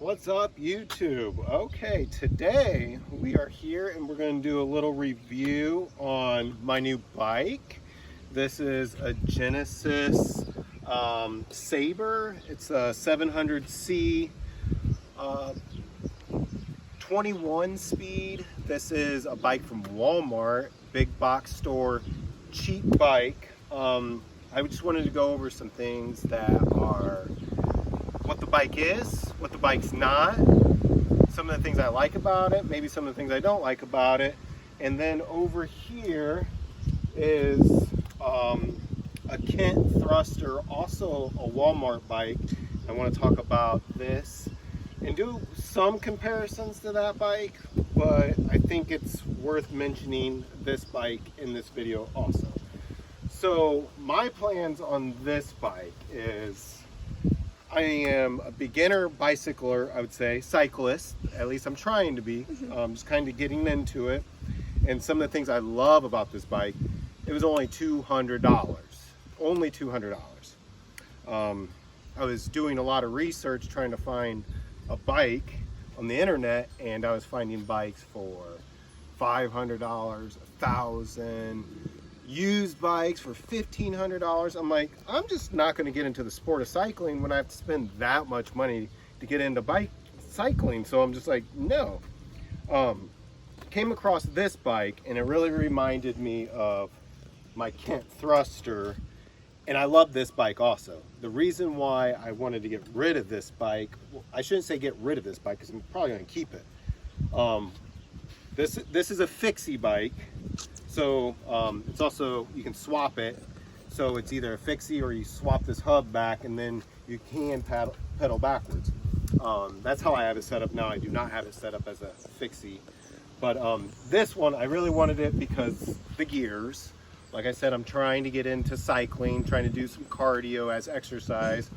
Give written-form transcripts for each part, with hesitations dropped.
What's up, YouTube? Okay, today we are here and we're going to do a little review on my new bike. This is a Genesis Saber. It's a 700C 21 speed. This is a bike from Walmart, big box store, cheap bike. I just wanted to go over some things that are what the bike is, what the bike's not, some of the things I like about it, maybe some of the things I don't like about it. And then over here is a Kent thruster, also a Walmart bike. I want to talk about this and do some comparisons to that bike, but I think it's worth mentioning this bike in this video also. So my plans on this bike is I am a beginner bicycler, I would say, cyclist, at least I'm trying to be, just kind of getting into it. And some of the things I love about this bike, it was only $200, only $200. I was doing a lot of research trying to find a bike on the internet, and I was finding bikes for $500, $1,000, used bikes for $1,500. I'm like, I'm just not going to get into the sport of cycling when I have to spend that much money to get into bike cycling. So I'm just like, no. Came across this bike and it really reminded me of my Kent thruster, and I love this bike also. The reason why I wanted to get rid of this bike, well, I shouldn't say get rid of this bike because I'm probably going to keep it. This is a fixie bike. So it's also, you can swap it. So it's either a fixie or you swap this hub back and then you can pedal backwards. That's how I have it set up now. I do not have it set up as a fixie. But this one, I really wanted it because the gears. Like I said, I'm trying to get into cycling, trying to do some cardio as exercise.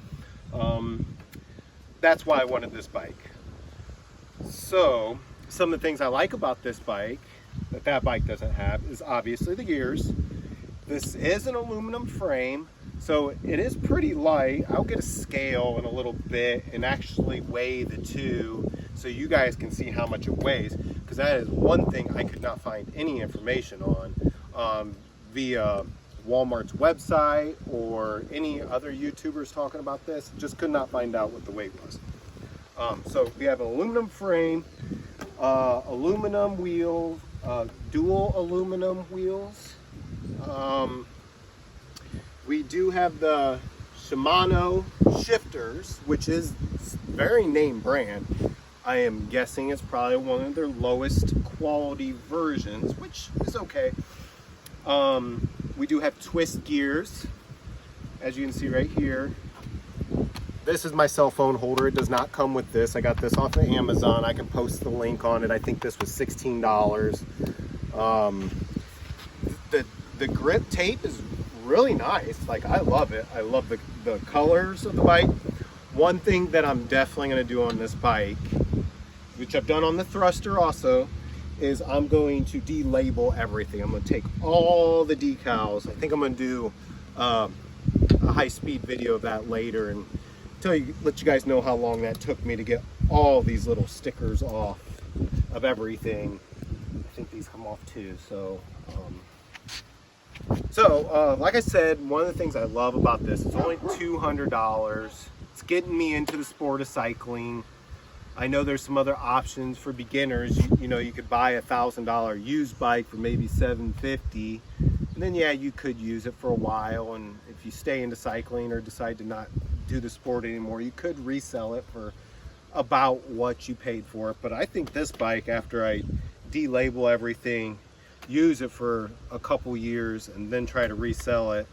That's why I wanted this bike. So some of the things I like about this bike that bike doesn't have is obviously the gears. This is an aluminum frame, so it is pretty light. I'll get a scale in a little bit and actually weigh the two so you guys can see how much it weighs, because that is one thing I could not find any information on via Walmart's website or any other YouTubers talking about this. Just could not find out what the weight was. So we have an aluminum frame, aluminum wheels, dual aluminum wheels. We do have the Shimano shifters, which is very name brand. I am guessing it's probably one of their lowest quality versions, which is okay. We do have twist gears, as you can see right here. This is my cell phone holder. It does not come with this. I got this off of Amazon. I can post the link on it. I think this was $16. The grip tape is really nice. Like, I love it. I love the colors of the bike. One thing that I'm definitely going to do on this bike, which I've done on the thruster also, is I'm going to de-label everything. I'm going to take all the decals. I think I'm going to do a high-speed video of that later and let you guys know how long that took me to get all these little stickers off of everything. I think these come off too. So like I said, one of the things I love about this is only $200. It's getting me into the sport of cycling. I know there's some other options for beginners. You know, you could buy a $1,000 used bike for maybe $750, and then yeah, you could use it for a while, and if you stay into cycling or decide to not do the sport anymore, you could resell it for about what you paid for it. But I think this bike, after I de-label everything, use it for a couple years and then try to resell it,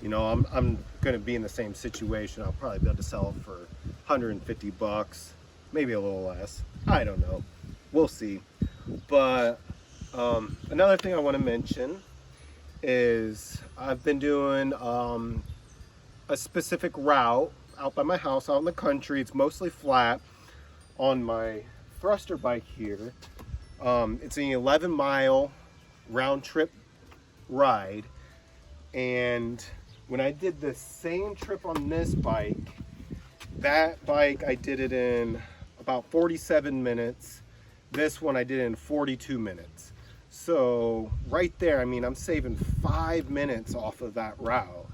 you know, I'm going to be in the same situation. I'll probably be able to sell it for 150 bucks, maybe a little less. I don't know. We'll see. But another thing I want to mention is I've been doing a specific route out by my house, out in the country. It's mostly flat on my thruster bike here. It's an 11-mile round trip ride, and when I did the same trip on this bike, that bike I did it in about 47 minutes. This one I did in 42 minutes. So right there, I mean, I'm saving 5 minutes off of that route.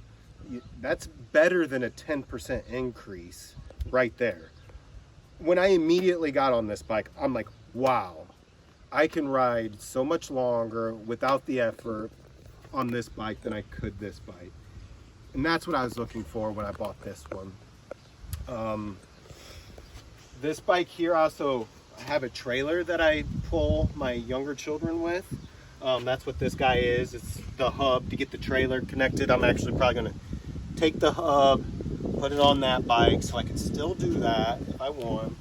That's better than a 10% increase right there. When I immediately got on this bike, I'm like, wow, I can ride so much longer without the effort on this bike than I could this bike. And that's what I was looking for when I bought this one. This bike here, also I have a trailer that I pull my younger children with. That's what this guy is. It's the hub to get the trailer connected. I'm actually probably gonna take the hub, put it on that bike so I can still do that if I want.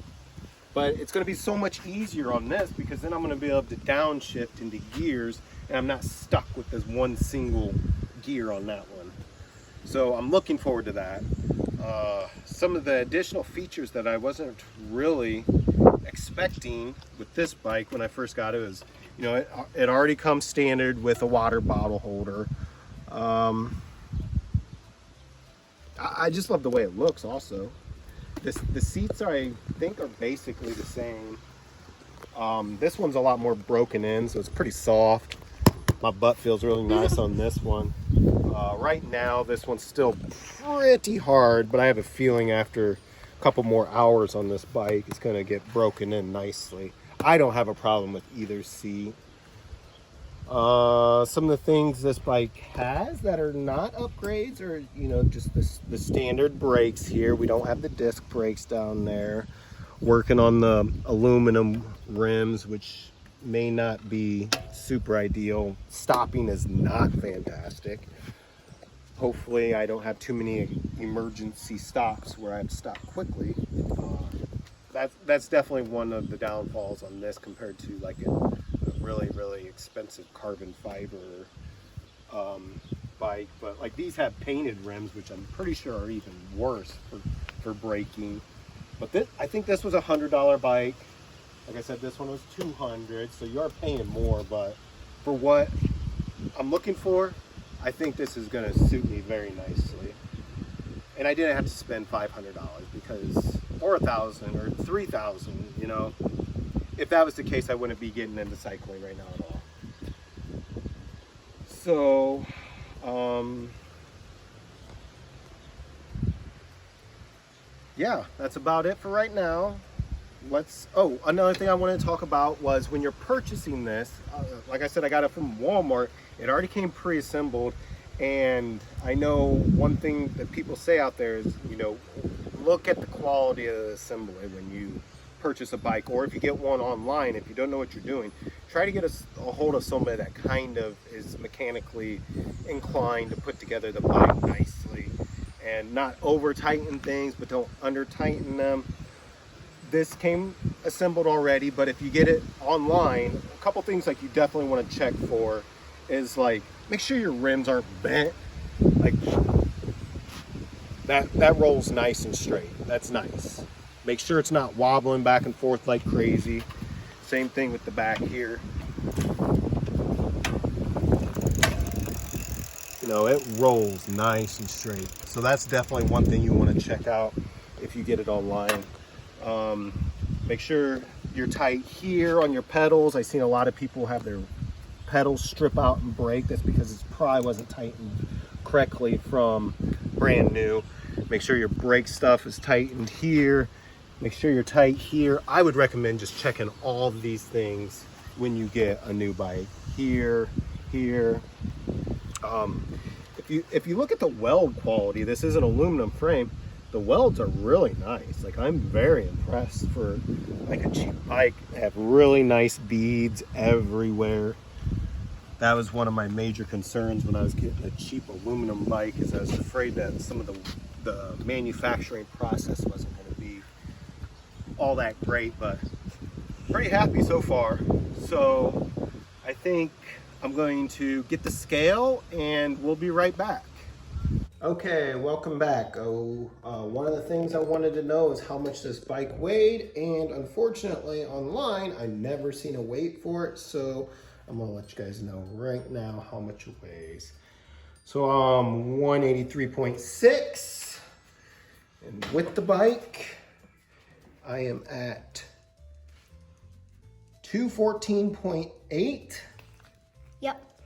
But it's gonna be so much easier on this because then I'm gonna be able to downshift into gears and I'm not stuck with this one single gear on that one. So I'm looking forward to that. Some of the additional features that I wasn't really expecting with this bike when I first got it was, you know, it already comes standard with a water bottle holder. I just love the way it looks also. The seats I think are basically the same. This one's a lot more broken in, so it's pretty soft. My butt feels really nice on this one. Right now, this one's still pretty hard, but I have a feeling after a couple more hours on this bike, it's gonna get broken in nicely. I don't have a problem with either seat. Some of the things this bike has that are not upgrades are, you know, just the standard brakes here. We don't have the disc brakes down there. Working on the aluminum rims, which may not be super ideal. Stopping is not fantastic. Hopefully I don't have too many emergency stops where I have to stop quickly. That's definitely one of the downfalls on this compared to like a really expensive carbon fiber bike. But like these have painted rims, which I'm pretty sure are even worse for braking. But I think this was a $100 bike. Like I said, this one was $200, so you are paying more, but for what I'm looking for, I think this is gonna suit me very nicely. And I didn't have to spend $500 because, or $1,000 or $3,000, you know. If that was the case, I wouldn't be getting into cycling right now at all. So, yeah, that's about it for right now. Another thing I wanted to talk about was when you're purchasing this, like I said, I got it from Walmart. It already came pre-assembled, and I know one thing that people say out there is, you know, look at the quality of the assembly when you purchase a bike, or if you get one online, if you don't know what you're doing, try to get a hold of somebody that kind of is mechanically inclined to put together the bike nicely and not over tighten things, but don't under tighten them. This came assembled already, but if you get it online, a couple things like you definitely want to check for is like, make sure your rims aren't bent. Like that rolls nice and straight. That's nice. Make sure it's not wobbling back and forth like crazy. Same thing with the back here. You know, it rolls nice and straight. So that's definitely one thing you want to check out if you get it online. Make sure you're tight here on your pedals. I've seen a lot of people have their pedals strip out and break. That's because it probably wasn't tightened correctly from brand new. Make sure your brake stuff is tightened here. Make sure you're tight here. I would recommend just checking all of these things when you get a new bike. Here. If you look at the weld quality, this is an aluminum frame. The welds are really nice. Like, I'm very impressed for like a cheap bike. They have really nice beads everywhere. That was one of my major concerns when I was getting a cheap aluminum bike, is I was afraid that some of the manufacturing process wasn't going to be all that great, but pretty happy so far. So I think I'm going to get the scale and we'll be right back. Okay, welcome back. One of the things I wanted to know is how much this bike weighed, and unfortunately online I never seen a weight for it, so I'm gonna let you guys know right now how much it weighs. So 183.6, and with the bike I am at 214.8. Yep.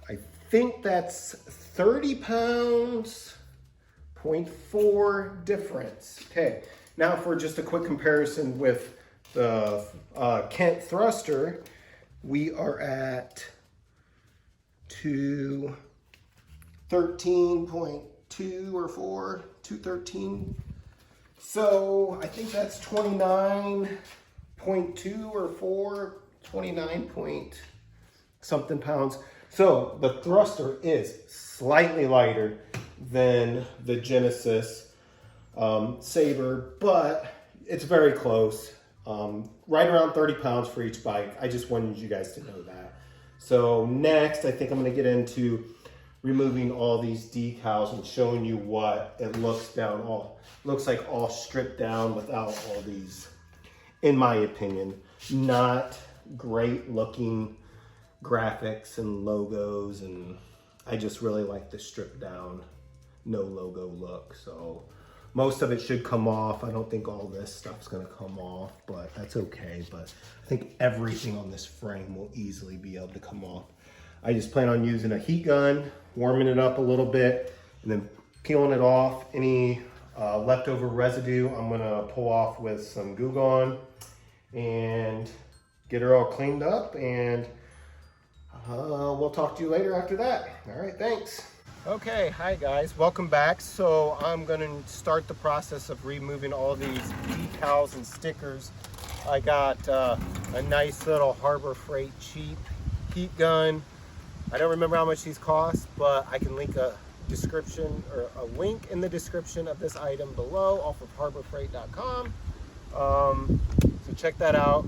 I think that's 30 pounds, 0.4 difference. Okay, now for just a quick comparison with the Kent thruster, we are at 213.2 or 4, 213. So I think that's 29.2 or 4, 29 point something pounds. So the thruster is slightly lighter than the Genesis Saber, but it's very close. Right around 30 pounds for each bike. I just wanted you guys to know that. So next, I think I'm gonna get into removing all these decals and showing you what it looks like all stripped down without all these, in my opinion, not great looking graphics and logos, and I just really like the stripped down, no logo look. So most of it should come off. I don't think all this stuff's gonna come off, but that's okay. But I think everything on this frame will easily be able to come off. I just plan on using a heat gun, warming it up a little bit, and then peeling it off. Any leftover residue, I'm gonna pull off with some Goo Gone and get her all cleaned up, and we'll talk to you later after that. All right, thanks. Okay, hi guys, welcome back. So I'm gonna start the process of removing all these decals and stickers. I got a nice little Harbor Freight cheap heat gun. I don't remember how much these cost, but I can link a description or a link in the description of this item below off of harborfreight.com. So check that out.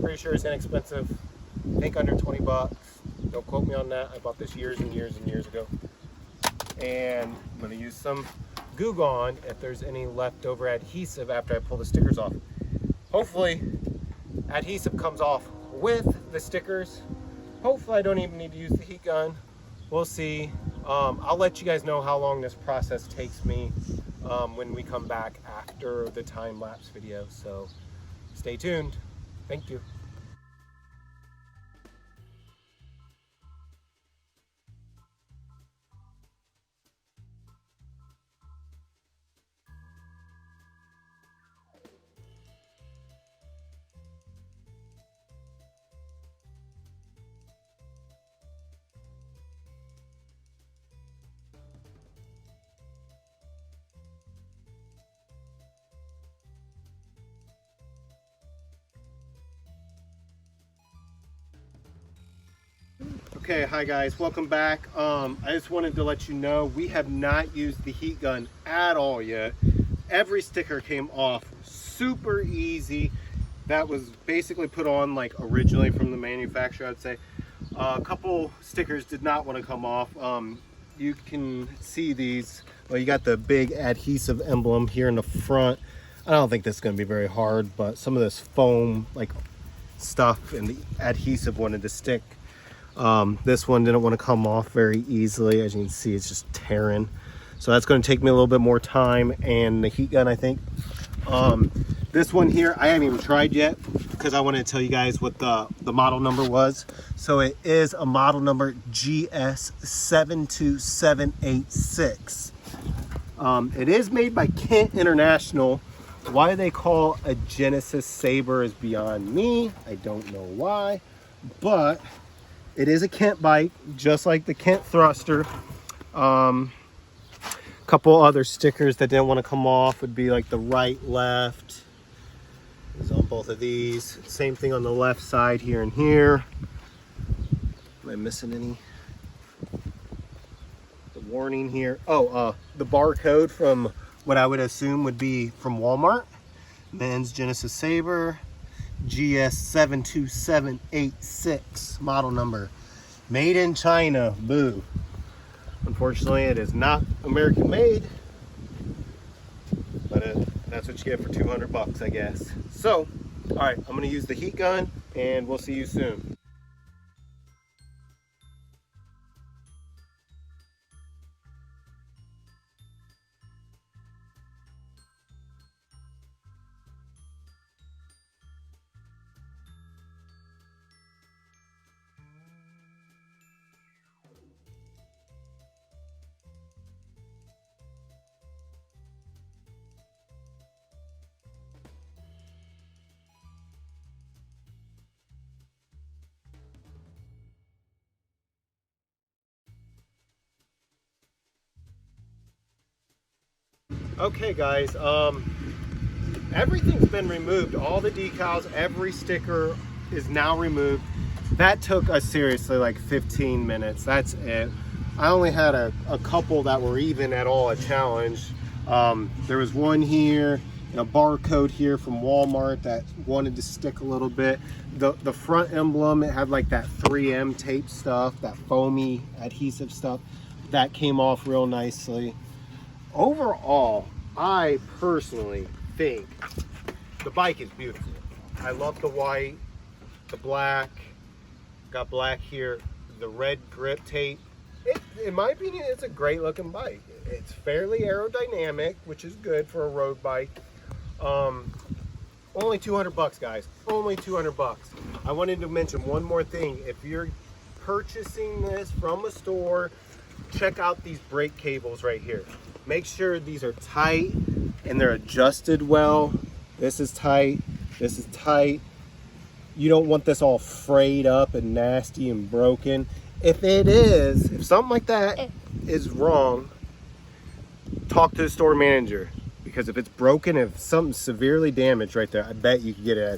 Pretty sure it's inexpensive. I think under 20 bucks. Don't quote me on that. I bought this years and years and years ago. And I'm gonna use some Goo Gone if there's any leftover adhesive after I pull the stickers off. Hopefully adhesive comes off with the stickers. Hopefully I don't even need to use the heat gun. We'll see. I'll let you guys know how long this process takes me when we come back after the time-lapse video. So stay tuned. Thank you. Okay, hi guys, welcome back. I just wanted to let you know we have not used the heat gun at all yet. Every sticker came off super easy. That was basically put on like originally from the manufacturer, I'd say. A couple stickers did not want to come off. You can see these. Well, you got the big adhesive emblem here in the front. I don't think this is going to be very hard, but some of this foam like stuff and the adhesive wanted to stick. This one didn't want to come off very easily. As you can see, it's just tearing. So that's going to take me a little bit more time, and the heat gun, I think. This one here, I haven't even tried yet because I wanted to tell you guys what the model number was. So it is a model number GS72786. It is made by Kent International. Why they call a Genesis Saber is beyond me. I don't know why, but it is a Kent bike, just like the Kent thruster. Couple other stickers that didn't want to come off would be like the right, left. It's on both of these. Same thing on the left side here and here. Am I missing any? The warning here. Oh, the barcode from what I would assume would be from Walmart. Men's Genesis Saber. GS72786 model number, made in China. Boo. Unfortunately, it is not American made, but that's what you get for 200 bucks, I guess. So, all right, I'm gonna use the heat gun, and we'll see you soon. Okay guys, everything's been removed. All the decals, every sticker is now removed. That took us seriously like 15 minutes. That's it. I only had a couple that were even at all a challenge. There was one here and a barcode here from Walmart that wanted to stick a little bit. The front emblem, it had like that 3M tape stuff, that foamy adhesive stuff. That came off real nicely. Overall, I personally think the bike is beautiful. I love the white, the black, got black here, the red grip tape. In my opinion, it's a great looking bike. It's fairly aerodynamic, which is good for a road bike. Only 200 bucks, guys. Only 200 bucks. I wanted to mention one more thing. If you're purchasing this from a store, check out these brake cables right here. Make sure these are tight and they're adjusted well. This is tight. This is tight. You don't want this all frayed up and nasty and broken. If it is, if something like that is wrong, talk to the store manager. Because if it's broken, if something's severely damaged right there, I bet you could get a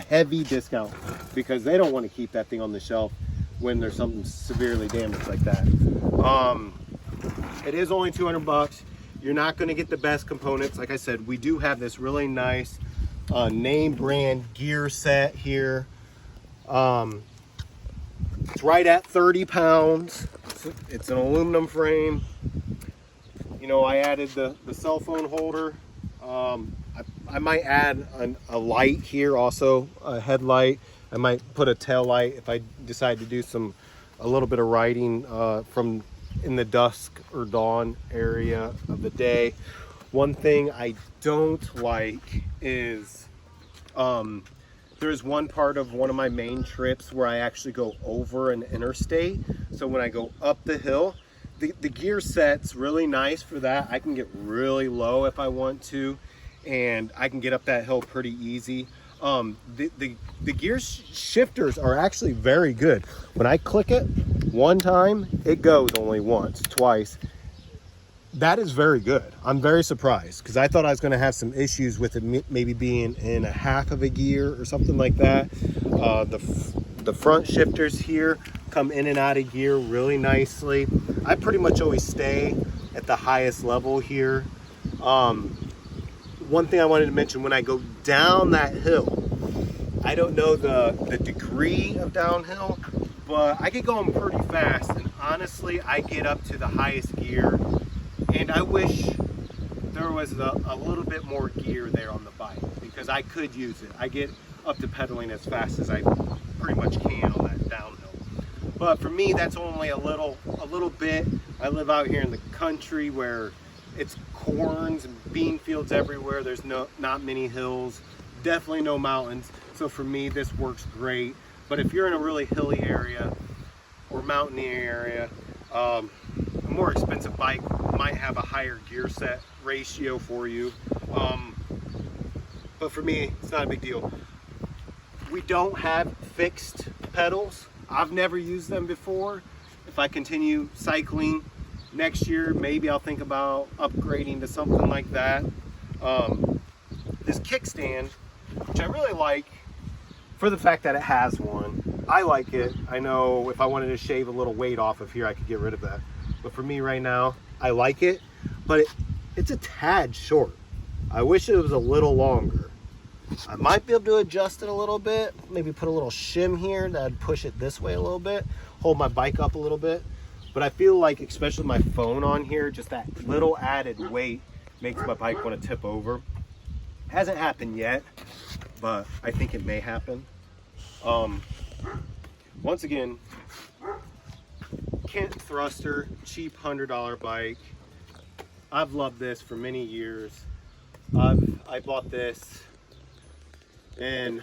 heavy discount, because they don't want to keep that thing on the shelf when there's something severely damaged like that. It is only 200 bucks. You're not going to get the best components. Like I said, we do have this really nice name brand gear set here. It's right at 30 pounds. It's an aluminum frame. You know, I added the cell phone holder. I might add a light here also, a headlight. I might put a tail light if I decide to do a little bit of riding from in the dusk or dawn area of the day. One thing I don't like is there's one part of one of my main trips where I actually go over an interstate. So when I go up the hill, the gear set's really nice for that. I can get really low if I want to, and I can get up that hill pretty easy. The gear shifters are actually very good. When I click it one time, it goes only once, twice. That is very good. I'm very surprised, because I thought I was going to have some issues with it maybe being in a half of a gear or something like that. The front shifters here come in and out of gear really nicely. I pretty much always stay at the highest level here. One thing I wanted to mention, when I go down that hill, I don't know the degree of downhill, but I get going pretty fast, and honestly I get up to the highest gear, and I wish there was a little bit more gear there on the bike, because I could use it. I get up to pedaling as fast as I pretty much can on that downhill. But for me, that's only a little bit. I live out here in the country where it's corns and bean fields everywhere. There's not many hills, definitely no mountains. So for me, this works great. But if you're in a really hilly area or mountainy area, a more expensive bike might have a higher gear set ratio for you. But for me, it's not a big deal. We don't have fixed pedals. I've never used them before. If I continue cycling next year, maybe I'll think about upgrading to something like that. This kickstand, which I really like for the fact that it has one. I like it. I know if I wanted to shave a little weight off of here, I could get rid of that. But for me right now, I like it, but it's a tad short. I wish it was a little longer. I might be able to adjust it a little bit, maybe put a little shim here that'd push it this way a little bit, hold my bike up a little bit. But I feel like, especially my phone on here, just that little added weight makes my bike want to tip over. Hasn't happened yet, but I think it may happen. Once again, Kent Thruster, cheap $100 bike. I've loved this for many years. I bought this in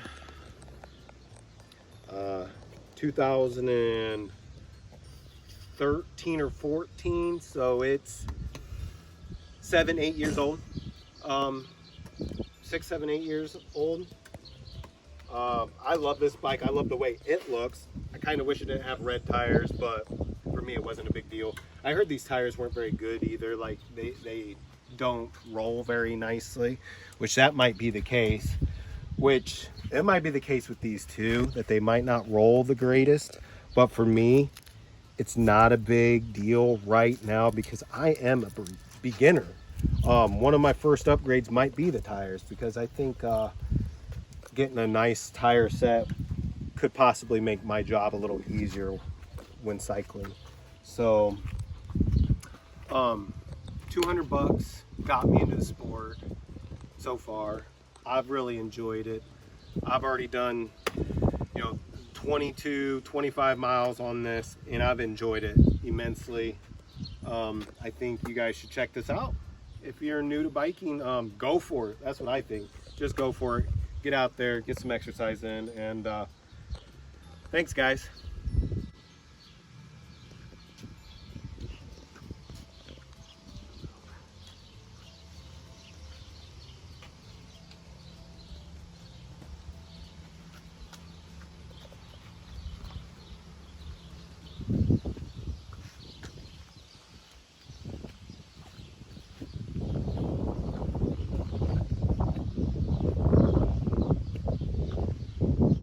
2013 or 14, so it's 7-8 years old. 6, 7, 8 years old. I love this bike. I love the way it looks. I kind of wish it didn't have red tires, but for me it wasn't a big deal. I heard these tires weren't very good either. Like they don't roll very nicely, which that might be the case, which it might be the case with these two, that they might not roll the greatest. But for me, it's not a big deal right now because I am a beginner. One of my first upgrades might be the tires, because I think getting a nice tire set could possibly make my job a little easier when cycling. So 200 bucks got me into the sport so far. I've really enjoyed it. I've already done, 22, 25 miles on this, and I've enjoyed it immensely. I think you guys should check this out. If you're new to biking, go for it. That's what I think. Just go for it. Get out there, get some exercise in, and thanks, guys.